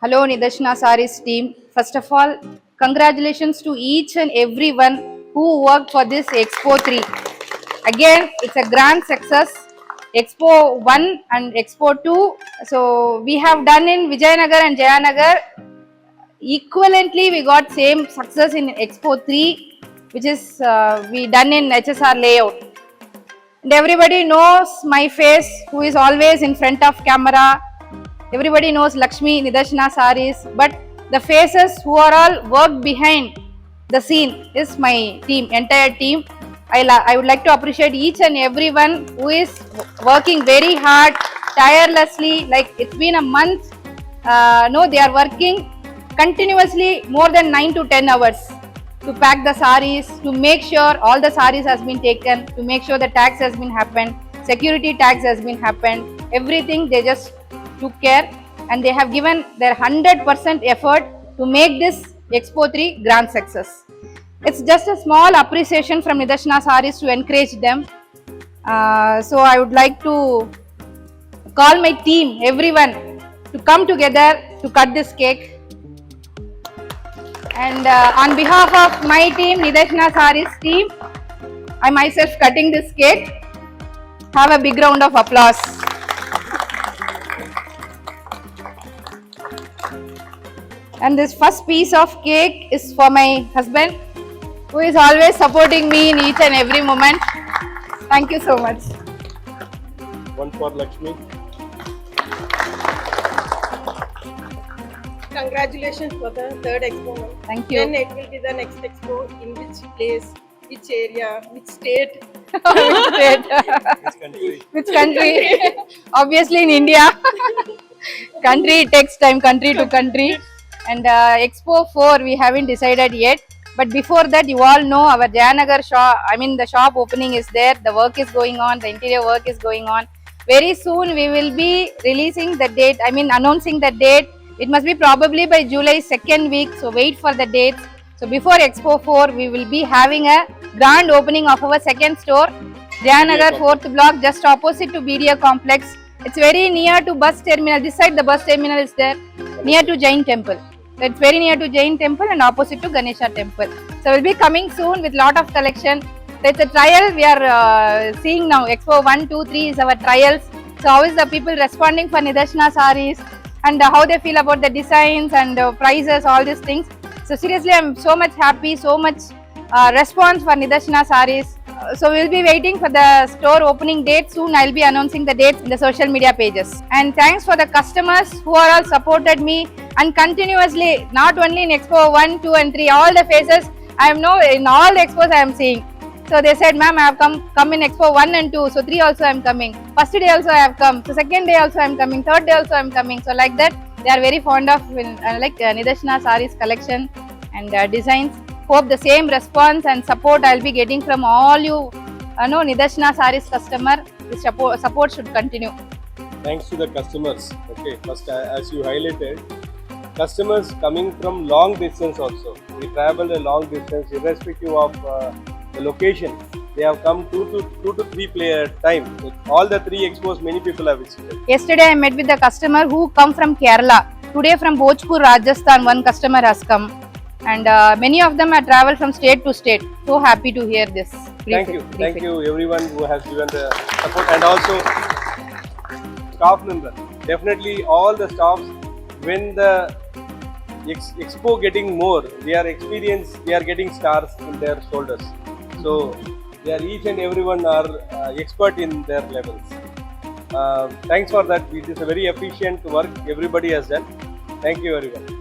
Hello, Nidarshana Saris team. First of all, congratulations to each and everyone who worked for this Expo 3. Again, it's a grand success. Expo 1 and Expo 2. So, we have done in Vijayanagar and Jayanagar. Equivalently, we got same success in Expo 3, which is we done in HSR layout. And everybody knows my face, who is always in front of camera. Everybody knows Lakshmi Nidarshana Saris, but the faces who are all worked behind the scene is my team, entire team. I would like to appreciate each and everyone who is working very hard, tirelessly. Like it's been a month. No, they are working continuously more than 9 to 10 hours to pack the saris, to make sure all the saris has been taken, to make sure the tax has been happened, security tax has been happened, everything they just took care, and they have given their 100% effort to make this Expo 3 grand success. It's just a small appreciation from Nidarshana Saris to encourage them. So I would like to call my team, everyone, to come together to cut this cake. And on behalf of my team, Nidarshana Saris team, I myself cutting this cake. Have a big round of applause. And this first piece of cake is for my husband, who is always supporting me in each and every moment. Thank you so much. One for Lakshmi. Congratulations for the third expo. Thank you. Then it will be the next expo. In which place, which area, which state? Which country? Which country? Obviously in India. Country takes time, country to country. And Expo 4 we haven't decided yet. But before that, you all know our Jayanagar shop, the shop opening is there. The work is going on, the interior work is going on. Very soon we will be releasing the date, announcing the date. It must be probably by July 2nd week, so wait for the dates. So before Expo 4, we will be having a grand opening of our second store, Jayanagar 4th block, just opposite to BDA complex. It's very near to bus terminal. This side the bus terminal is there, near to Jain temple. So it's very near to Jain temple and opposite to Ganesha temple. So we'll be coming soon with lot of collection. So it's a trial we are seeing now. Expo 1, 2, 3 is our trials. So how is the people responding for Nidarshana Saris and how they feel about the designs and prices, all these things. So seriously, I'm so much happy, so much response for Nidarshana Saris. So we'll be waiting for the store opening date. Soon I'll be announcing the dates in the social media pages. And thanks for the customers who are all supported me and continuously, not only in Expo 1, 2 and 3, all the faces I know in all the expos I am seeing. So they said, ma'am, I have come in Expo 1 and 2, so 3 also I am coming. First day also I have come, so second day also I am coming, third day also I am coming. So like that, they are very fond of Nidarshana Saris collection and designs. Hope the same response and support I will be getting from all you Nidarshana Saris customer. This support should continue. Thanks to the customers. Okay, first as you highlighted, customers coming from long distance also. We travel a long distance irrespective of the location. They have come two to three player time. With all the three expos, many people have visited. Yesterday I met with the customer who come from Kerala. Today from Bhojpur, Rajasthan, one customer has come. And many of them have traveled from state to state. So happy to hear this. Thank you everyone who has given the support, and also staff member. Definitely all the staffs, when the expo getting more, they are getting stars in their shoulders. So they are each and everyone are expert in their levels. Thanks for that. It is a very efficient work everybody has done. Thank you everyone.